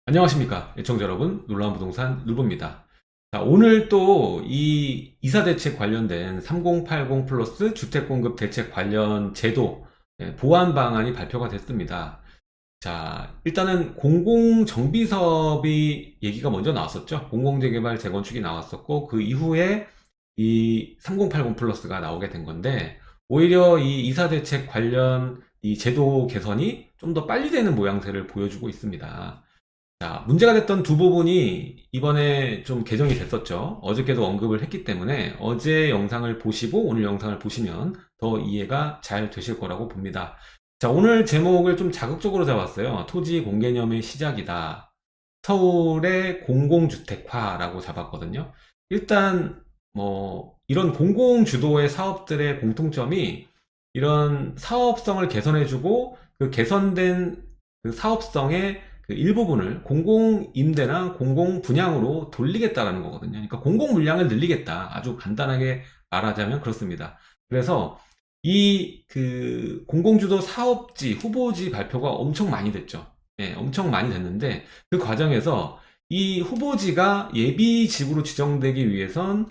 안녕하십니까 애청자 여러분, 놀라운 부동산 누부입니다. 자, 오늘 또 이 이사대책 관련된 3080 플러스 주택공급 대책 관련 제도 보완 방안이 발표가 됐습니다. 자, 일단은 공공정비사업이 얘기가 먼저 나왔었죠. 공공재개발 재건축이 나왔었고, 그 이후에 이 3080 플러스가 나오게 된 건데, 오히려 이 이사대책 관련 이 제도 개선이 좀 더 빨리 되는 모양새를 보여주고 있습니다. 자, 문제가 됐던 두 부분이 이번에 좀 개정이 됐었죠. 어저께도 언급을 했기 때문에 어제 영상을 보시고 오늘 영상을 보시면 더 이해가 잘 되실 거라고 봅니다. 자, 오늘 제목을 좀 자극적으로 잡았어요. 토지 공개념의 시작이다. 서울의 공공주택화라고 잡았거든요. 일단 이런 공공주도의 사업들의 공통점이 이런 사업성을 개선해주고 그 개선된 그 사업성의 그 일부분을 공공임대나 공공분양으로 돌리겠다라는 거거든요. 그러니까 공공물량을 늘리겠다. 아주 간단하게 말하자면 그렇습니다. 그래서 이 그 공공주도 사업지, 후보지 발표가 엄청 많이 됐죠. 예, 엄청 많이 됐는데 그 과정에서 이 후보지가 예비지구로 지정되기 위해선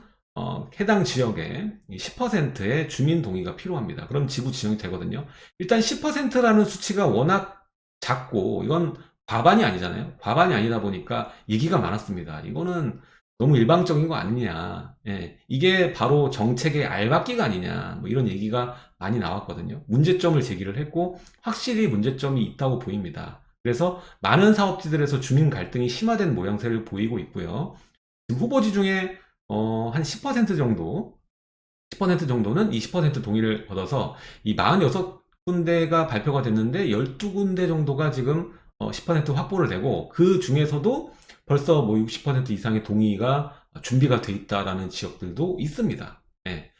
해당 지역에 10%의 주민 동의가 필요합니다. 그럼 지구 지정이 되거든요. 일단 10%라는 수치가 워낙 작고 이건 과반이 아니잖아요. 과반이 아니다 보니까 얘기가 많았습니다. 이거는 너무 일방적인 거 아니냐. 예, 이게 바로 정책의 알박기가 아니냐. 뭐 이런 얘기가 많이 나왔거든요. 문제점을 제기를 했고 확실히 문제점이 있다고 보입니다. 그래서 많은 사업지들에서 주민 갈등이 심화된 모양새를 보이고 있고요. 지금 후보지 중에 한 10% 정도, 10% 정도는 이 10% 동의를 얻어서 이 46군데가 발표가 됐는데 12군데 정도가 지금 10% 확보를 되고 그 중에서도 벌써 뭐 60% 이상의 동의가 준비가 돼 있다라는 지역들도 있습니다. 예.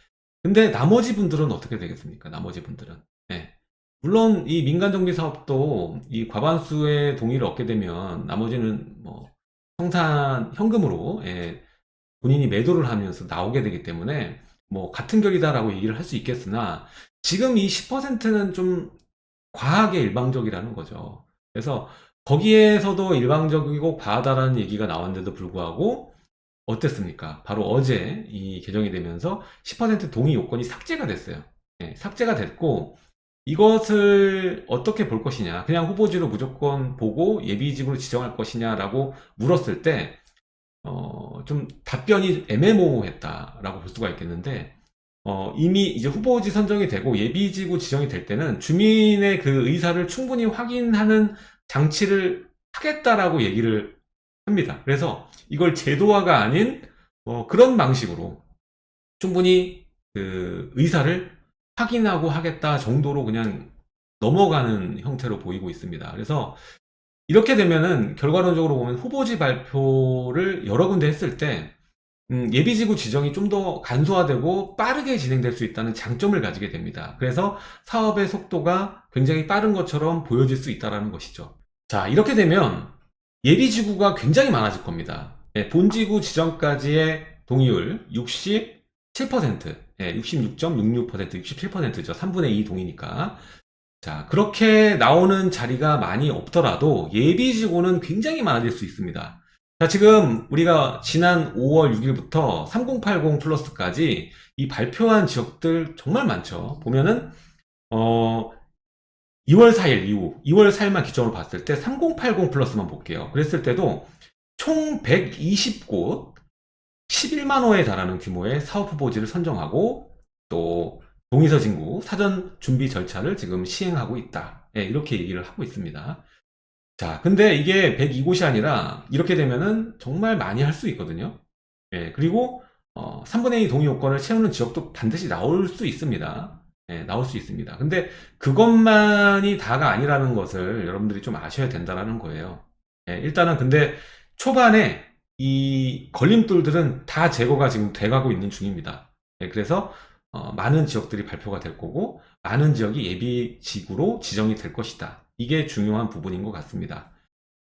근데 나머지 분들은 어떻게 되겠습니까? 나머지 분들은. 예. 물론 이 민간정비 사업도 이 과반수의 동의를 얻게 되면 나머지는 뭐 성산 현금으로 본인이 매도를 하면서 나오게 되기 때문에 뭐 같은 결이다라고 얘기를 할 수 있겠으나 지금 이 10%는 좀 과하게 일방적이라는 거죠. 그래서 거기에서도 일방적이고 과하다라는 얘기가 나왔는데도 불구하고 어땠습니까? 바로 어제 이 개정이 되면서 10% 동의 요건이 삭제가 됐어요. 예, 삭제가 됐고 이것을 어떻게 볼 것이냐, 그냥 후보지로 무조건 보고 예비지구로 지정할 것이냐라고 물었을 때 좀 답변이 애매모호했다라고 볼 수가 있겠는데, 이미 이제 후보지 선정이 되고 예비지구 지정이 될 때는 주민의 그 의사를 충분히 확인하는 장치를 하겠다라고 얘기를 합니다. 그래서 이걸 제도화가 아닌 그런 방식으로 충분히 그 의사를 확인하고 하겠다 정도로 그냥 넘어가는 형태로 보이고 있습니다. 그래서 이렇게 되면은 결과론적으로 보면 후보지 발표를 여러 군데 했을 때 예비지구 지정이 좀 더 간소화되고 빠르게 진행될 수 있다는 장점을 가지게 됩니다. 그래서 사업의 속도가 굉장히 빠른 것처럼 보여질 수 있다는 것이죠. 자, 이렇게 되면 예비지구가 굉장히 많아질 겁니다. 본지구 지정까지의 동의율 67%, 66.66%, 67%죠. 3분의 2 동의니까. 자, 그렇게 나오는 자리가 많이 없더라도 예비지구는 굉장히 많아질 수 있습니다. 자, 지금 우리가 지난 5월 6일부터 3080 플러스까지 이 발표한 지역들 정말 많죠. 보면은, 2월 4일 이후, 2월 4일만 기점으로 봤을 때 3080 플러스만 볼게요. 그랬을 때도 총 120곳, 11만 호에 달하는 규모의 사업 후보지를 선정하고 또 동의서 진구, 사전 준비 절차를 지금 시행하고 있다. 이렇게 얘기를 하고 있습니다. 자, 근데 이게 102곳이 아니라 이렇게 되면은 정말 많이 할 수 있거든요. 그리고 3분의 2 동의 요건을 채우는 지역도 반드시 나올 수 있습니다. 나올 수 있습니다. 근데 그것만이 다가 아니라는 것을 여러분들이 좀 아셔야 된다는 거예요. 일단은 근데 초반에 이 걸림돌들은 다 제거가 지금 돼가고 있는 중입니다. 그래서 많은 지역들이 발표가 될 거고 많은 지역이 예비 지구로 지정이 될 것이다. 이게 중요한 부분인 것 같습니다.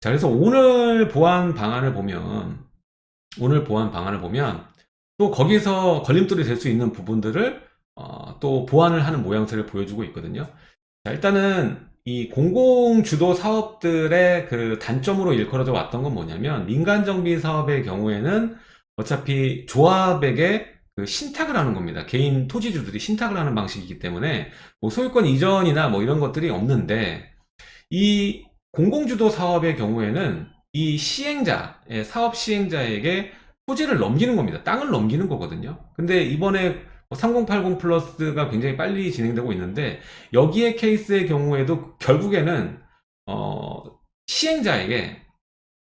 자, 그래서 오늘 보완 방안을 보면 또 거기서 걸림돌이 될 수 있는 부분들을 또 보완을 하는 모양새를 보여주고 있거든요. 자, 일단은 이 공공주도 사업들의 그 단점으로 일컬어져 왔던 건 뭐냐면, 민간정비 사업의 경우에는 어차피 조합에게 그 신탁을 하는 겁니다. 개인 토지주들이 신탁을 하는 방식이기 때문에 뭐 소유권 이전이나 뭐 이런 것들이 없는데, 이 공공주도 사업의 경우에는 이 사업 시행자에게 토지를 넘기는 겁니다. 땅을 넘기는 거거든요. 근데 이번에 3080 플러스가 굉장히 빨리 진행되고 있는데, 여기에 케이스의 경우에도 결국에는 어, 시행자에게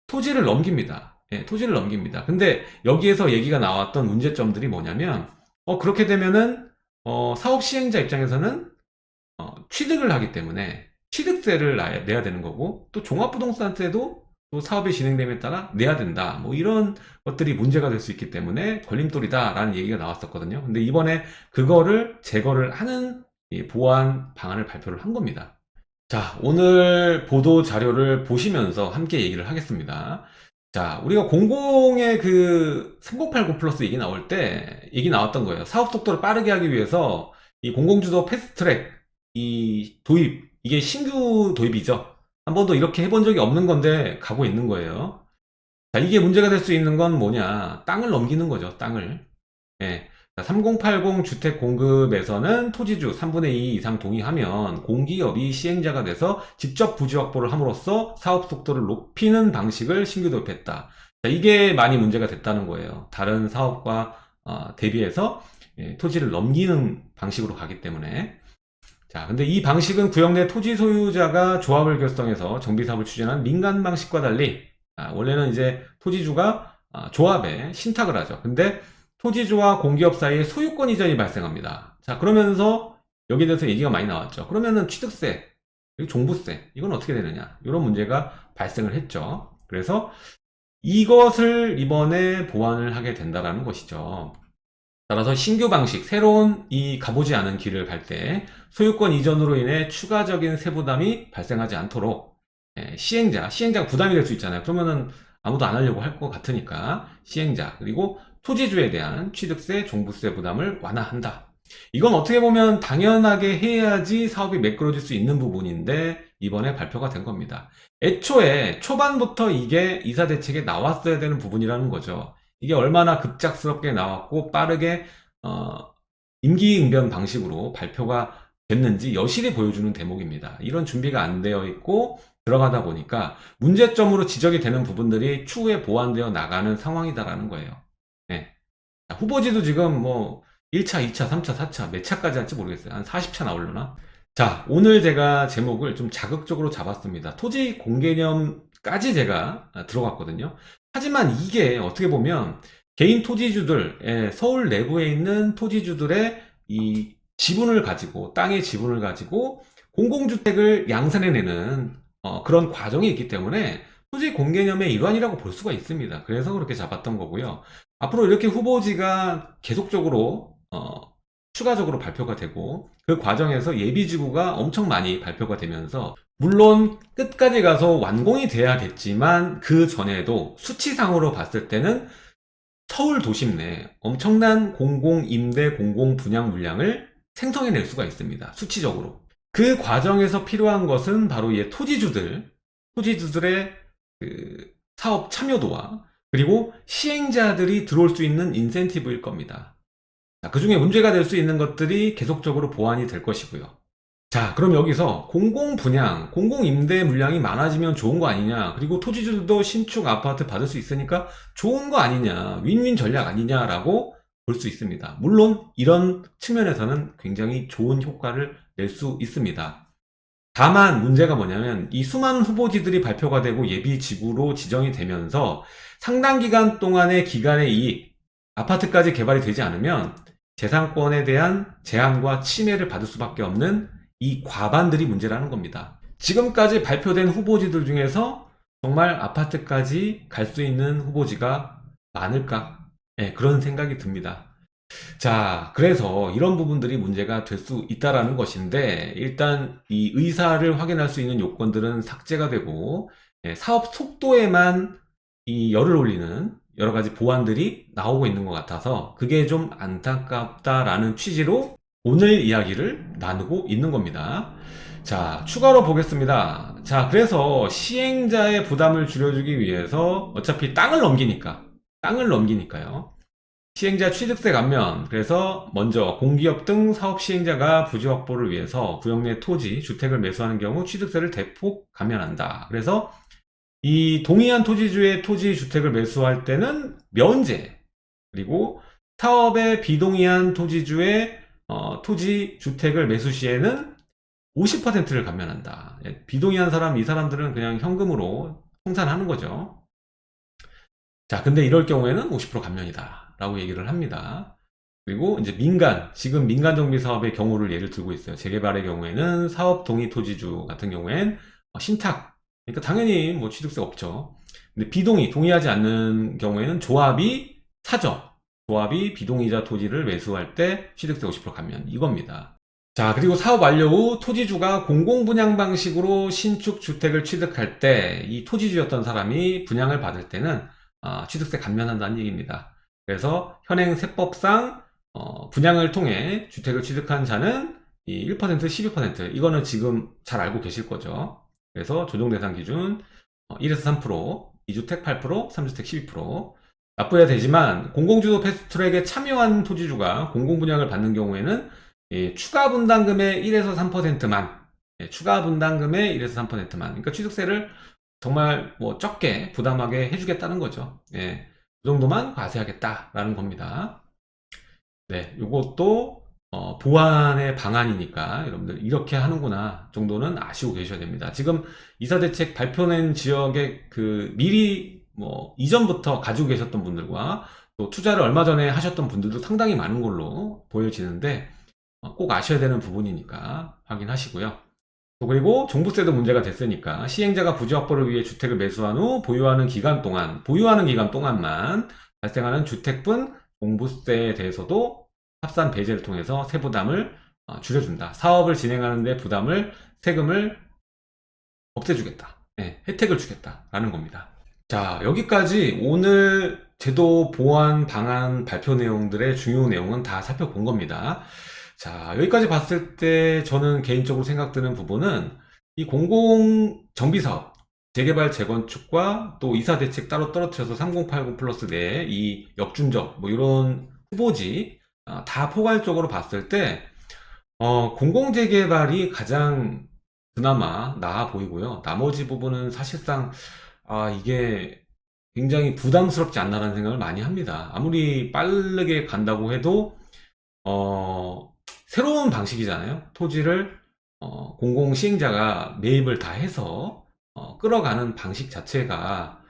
토지를 넘깁니다. 예, 토지를 넘깁니다. 근데 여기에서 얘기가 나왔던 문제점들이 뭐냐면, 그렇게 되면은 사업 시행자 입장에서는 취득을 하기 때문에 취득세를 내야 되는 거고, 또 종합부동산세도 또 사업이 진행됨에 따라 내야 된다. 뭐 이런 것들이 문제가 될 수 있기 때문에 걸림돌이다라는 얘기가 나왔었거든요. 근데 이번에 그거를 제거를 하는 이 보완 방안을 발표를 한 겁니다. 자, 오늘 보도 자료를 보시면서 함께 얘기를 하겠습니다. 자, 우리가 공공의 그 3080 플러스 얘기 나왔던 거예요. 사업 속도를 빠르게 하기 위해서 이 공공주도 패스트트랙 이 도입, 이게 신규 도입이죠. 한 번도 이렇게 해본 적이 없는 건데 가고 있는 거예요. 자, 이게 문제가 될 수 있는 건 뭐냐? 땅을 넘기는 거죠, 땅을. 예. 3080 주택 공급에서는 토지주 3분의 2 이상 동의하면 공기업이 시행자가 돼서 직접 부지 확보를 함으로써 사업 속도를 높이는 방식을 신규 도입했다. 자, 이게 많이 문제가 됐다는 거예요. 다른 사업과 대비해서 토지를 넘기는 방식으로 가기 때문에. 자, 근데 이 방식은 구역 내 토지 소유자가 조합을 결성해서 정비사업을 추진하는 민간 방식과 달리, 원래는 이제 토지주가 조합에 신탁을 하죠. 근데 토지주와 공기업 사이에 소유권 이전이 발생합니다. 자, 그러면서 여기에 대해서 얘기가 많이 나왔죠. 그러면은 취득세, 그리고 종부세, 이건 어떻게 되느냐, 이런 문제가 발생을 했죠. 그래서 이것을 이번에 보완을 하게 된다라는 것이죠. 따라서 신규 방식, 새로운 이 가보지 않은 길을 갈 때 소유권 이전으로 인해 추가적인 세부담이 발생하지 않도록, 시행자가 부담이 될 수 있잖아요. 그러면은 아무도 안 하려고 할 것 같으니까 시행자, 그리고 토지주에 대한 취득세, 종부세 부담을 완화한다. 이건 어떻게 보면 당연하게 해야지 사업이 매끄러질 수 있는 부분인데 이번에 발표가 된 겁니다. 애초에 초반부터 이게 이사 대책에 나왔어야 되는 부분이라는 거죠. 이게 얼마나 급작스럽게 나왔고 빠르게 임기응변 방식으로 발표가 됐는지 여실히 보여주는 대목입니다. 이런 준비가 안 되어 있고 들어가다 보니까 문제점으로 지적이 되는 부분들이 추후에 보완되어 나가는 상황이다라는 거예요. 네. 후보지도 지금 뭐 1차, 2차, 3차, 4차 몇 차까지 할지 모르겠어요. 한 40차 나오려나? 자, 오늘 제가 제목을 좀 자극적으로 잡았습니다. 토지 공개념까지 제가 들어갔거든요. 하지만 이게 어떻게 보면 개인 토지주들, 서울 내부에 있는 토지주들의 이 지분을 가지고, 땅의 지분을 가지고 공공주택을 양산해내는 그런 과정이 있기 때문에 토지 공개념의 일환이라고 볼 수가 있습니다. 그래서 그렇게 잡았던 거고요. 앞으로 이렇게 후보지가 계속적으로 추가적으로 발표가 되고, 그 과정에서 예비지구가 엄청 많이 발표가 되면서, 물론 끝까지 가서 완공이 돼야겠지만 그 전에도 수치상으로 봤을 때는 서울 도심 내 엄청난 공공임대 공공분양 물량을 생성해낼 수가 있습니다. 수치적으로. 그 과정에서 필요한 것은 바로 이 토지주들의 그 사업 참여도와, 그리고 시행자들이 들어올 수 있는 인센티브일 겁니다. 그 중에 문제가 될 수 있는 것들이 계속적으로 보완이 될 것이고요. 자, 그럼 여기서 공공분양, 공공임대 물량이 많아지면 좋은 거 아니냐, 그리고 토지주들도 신축 아파트 받을 수 있으니까 좋은 거 아니냐, 윈윈 전략 아니냐라고 볼 수 있습니다. 물론 이런 측면에서는 굉장히 좋은 효과를 낼 수 있습니다. 다만 문제가 뭐냐면, 이 수많은 후보지들이 발표가 되고 예비지구로 지정이 되면서 상당 기간 동안의 기간의 이익, 아파트까지 개발이 되지 않으면 재산권에 대한 제한과 침해를 받을 수밖에 없는 이 과반들이 문제라는 겁니다. 지금까지 발표된 후보지들 중에서 정말 아파트까지 갈 수 있는 후보지가 많을까? 그런 생각이 듭니다. 자, 그래서 이런 부분들이 문제가 될 수 있다라는 것인데, 일단 이 의사를 확인할 수 있는 요건들은 삭제가 되고, 사업 속도에만 이 열을 올리는 여러 가지 보완들이 나오고 있는 것 같아서 그게 좀 안타깝다라는 취지로 오늘 이야기를 나누고 있는 겁니다. 자, 추가로 보겠습니다. 자, 그래서 시행자의 부담을 줄여주기 위해서 어차피 땅을 넘기니까요. 시행자 취득세 감면, 그래서 먼저 공기업 등 사업 시행자가 부지 확보를 위해서 구역 내 토지, 주택을 매수하는 경우 취득세를 대폭 감면한다. 그래서 이 동의한 토지주의 토지, 주택을 매수할 때는 면제, 그리고 사업에 비동의한 토지주의 토지, 주택을 매수 시에는 50%를 감면한다. 예, 비동의한 사람, 이 사람들은 그냥 현금으로 청산하는 거죠. 자, 근데 이럴 경우에는 50% 감면이다. 라고 얘기를 합니다. 그리고 이제 지금 민간 정비 사업의 경우를 예를 들고 있어요. 재개발의 경우에는 사업 동의 토지주 같은 경우엔 신탁. 그러니까 당연히 뭐 취득세 없죠. 근데 동의하지 않는 경우에는 조합이 비동의자 토지를 매수할 때 취득세 50% 감면. 이겁니다. 자, 그리고 사업 완료 후 토지주가 공공분양 방식으로 신축 주택을 취득할 때 이 토지주였던 사람이 분양을 받을 때는 취득세 감면한다는 얘기입니다. 그래서 현행 세법상 분양을 통해 주택을 취득한 자는 이 1%, 12%, 이거는 지금 잘 알고 계실 거죠. 그래서 조정 대상 기준 1에서 3%, 2주택 8%, 3주택 12%. 납부해야 되지만 공공주도 패스트트랙에 참여한 토지주가 공공분양을 받는 경우에는 추가 분담금의 1에서 3%만, 추가 분담금의 1에서 3%만, 그러니까 취득세를 정말 뭐 적게 부담하게 해주겠다는 거죠. 예, 그 정도만 과세하겠다라는 겁니다. 네, 요것도 보완의 방안이니까 여러분들 이렇게 하는구나 정도는 아시고 계셔야 됩니다. 지금 이사대책 발표된 지역에 미리 뭐 이전부터 가지고 계셨던 분들과 또 투자를 얼마 전에 하셨던 분들도 상당히 많은 걸로 보여지는데 꼭 아셔야 되는 부분이니까 확인하시고요. 또 그리고 종부세도 문제가 됐으니까 시행자가 부지 확보를 위해 주택을 매수한 후 보유하는 기간 동안만 발생하는 주택분 종부세에 대해서도 합산 배제를 통해서 세부담을 줄여준다. 사업을 진행하는 데 세금을 없애주겠다. 네, 혜택을 주겠다라는 겁니다. 자, 여기까지 오늘 제도 보완 방안 발표 내용들의 중요 내용은 다 살펴본 겁니다. 자, 여기까지 봤을 때 저는 개인적으로 생각드는 부분은 이 공공정비사업, 재개발, 재건축과 또 이사대책 따로 떨어뜨려서 3080 플러스 내에 이 역준적, 뭐 이런 후보지 다 포괄적으로 봤을 때 공공재개발이 가장 그나마 나아 보이고요. 나머지 부분은 사실상 이게 굉장히 부담스럽지 않나라는 생각을 많이 합니다. 아무리 빠르게 간다고 해도 새로운 방식이잖아요. 토지를 공공 시행자가 매입을 다 해서 끌어가는 방식 자체가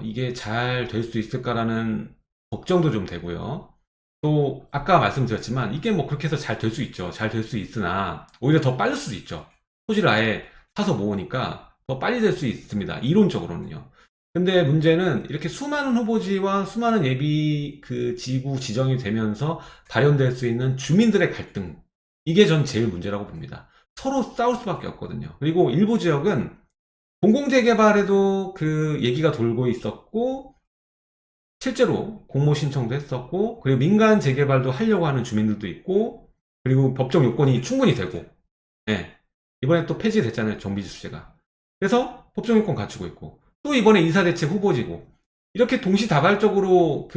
이게 잘 될 수 있을까라는 걱정도 좀 되고요. 또 아까 말씀드렸지만 이게 뭐 그렇게 해서 잘 될 수 있죠. 잘 될 수 있으나 오히려 더 빠를 수도 있죠. 토지를 아예 사서 모으니까 더 빨리 될 수 있습니다. 이론적으로는요. 근데 문제는 이렇게 수많은 후보지와 수많은 예비 지구 지정이 되면서 발현될 수 있는 주민들의 갈등. 이게 전 제일 문제라고 봅니다. 서로 싸울 수밖에 없거든요. 그리고 일부 지역은 공공재개발에도 얘기가 돌고 있었고, 실제로 공모 신청도 했었고, 그리고 민간 재개발도 하려고 하는 주민들도 있고, 그리고 법적 요건이 충분히 되고, 예. 이번에 또 폐지됐잖아요, 정비지수제가. 그래서 법적 요건 갖추고 있고, 또 이번에 이사대책 후보지고, 이렇게 동시다발적으로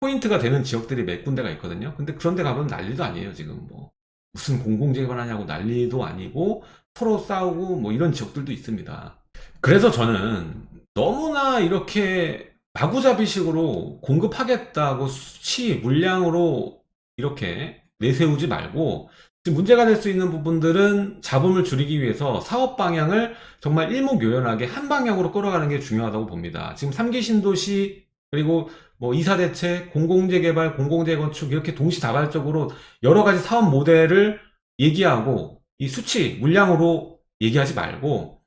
포인트가 되는 지역들이 몇 군데가 있거든요. 근데 그런 데 가면 난리도 아니에요, 지금 뭐. 무슨 공공재개발 하냐고 난리도 아니고, 서로 싸우고, 뭐 이런 지역들도 있습니다. 그래서 저는 너무나 이렇게 마구잡이식으로 공급하겠다고 수치, 물량으로 이렇게 내세우지 말고, 지금 문제가 될 수 있는 부분들은 잡음을 줄이기 위해서 사업 방향을 정말 일목요연하게 한 방향으로 끌어가는 게 중요하다고 봅니다. 지금 3기 신도시, 그리고 뭐 이사대책, 공공재개발, 공공재건축 이렇게 동시다발적으로 여러 가지 사업 모델을 얘기하고 이 수치, 물량으로 얘기하지 말고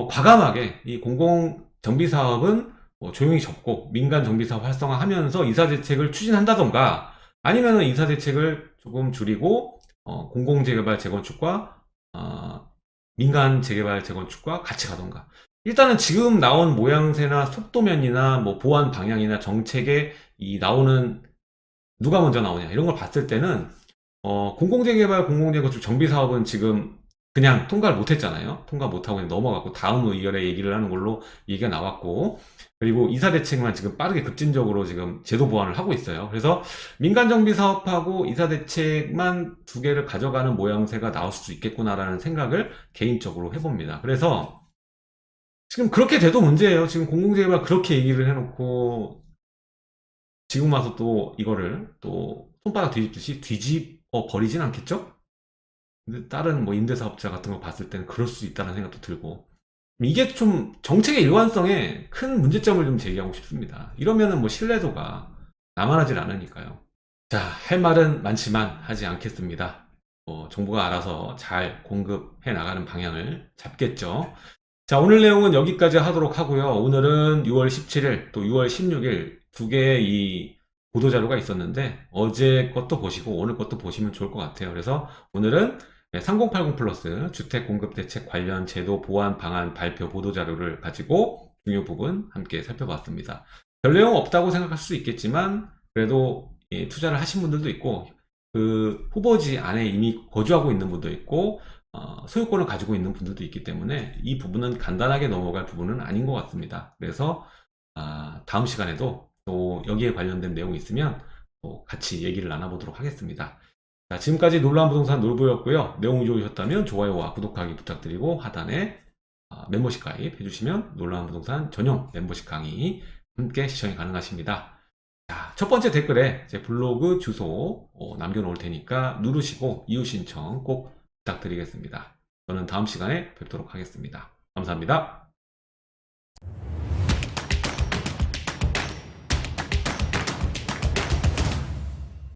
과감하게 이 공공정비사업은 조용히 접고 민간 정비사업 활성화하면서 이사대책을 추진한다던가 아니면은 이사대책을 조금 줄이고 공공재개발 재건축과 민간 재개발 재건축과 같이 가던가. 일단은 지금 나온 모양새나 속도면이나 뭐 보완 방향이나 정책에 이 나오는 누가 먼저 나오냐 이런 걸 봤을 때는 공공재개발 공공재건축 정비사업은 지금 그냥 통과를 못했잖아요. 통과 못하고 그냥 넘어갔고 다음 의결에 얘기를 하는 걸로 얘기가 나왔고, 그리고 이사 대책만 지금 빠르게 급진적으로 지금 제도 보완을 하고 있어요. 그래서 민간 정비 사업하고 이사 대책만 두 개를 가져가는 모양새가 나올 수도 있겠구나라는 생각을 개인적으로 해봅니다. 그래서 지금 그렇게 돼도 문제예요. 지금 공공재개발 그렇게 얘기를 해놓고 지금 와서 또 이거를 또 손바닥 뒤집듯이 뒤집어 버리진 않겠죠? 근데 다른 뭐 임대사업자 같은 거 봤을 때는 그럴 수 있다는 생각도 들고, 이게 좀 정책의 일관성에 큰 문제점을 좀 제기하고 싶습니다. 이러면은 뭐 신뢰도가 남아나질 않으니까요. 자, 할 말은 많지만 하지 않겠습니다. 정부가 알아서 잘 공급해 나가는 방향을 잡겠죠. 자, 오늘 내용은 여기까지 하도록 하고요. 오늘은 6월 17일 또 6월 16일 두 개의 이 보도자료가 있었는데 어제 것도 보시고 오늘 것도 보시면 좋을 것 같아요. 그래서 오늘은 3080 플러스 주택공급대책 관련 제도 보완 방안 발표 보도자료를 가지고 중요 부분 함께 살펴봤습니다. 별 내용 없다고 생각할 수 있겠지만 그래도 투자를 하신 분들도 있고 그 후보지 안에 이미 거주하고 있는 분도 있고 소유권을 가지고 있는 분들도 있기 때문에 이 부분은 간단하게 넘어갈 부분은 아닌 것 같습니다. 그래서 다음 시간에도 또 여기에 관련된 내용이 있으면 또 같이 얘기를 나눠보도록 하겠습니다. 자, 지금까지 놀라운 부동산 놀부였고요. 내용이 좋으셨다면 좋아요와 구독하기 부탁드리고 하단에 멤버십 가입 해주시면 놀라운 부동산 전용 멤버십 강의 함께 시청이 가능하십니다. 자, 첫 번째 댓글에 제 블로그 주소 남겨놓을 테니까 누르시고 이웃 신청 꼭 부탁드리겠습니다. 저는 다음 시간에 뵙도록 하겠습니다. 감사합니다.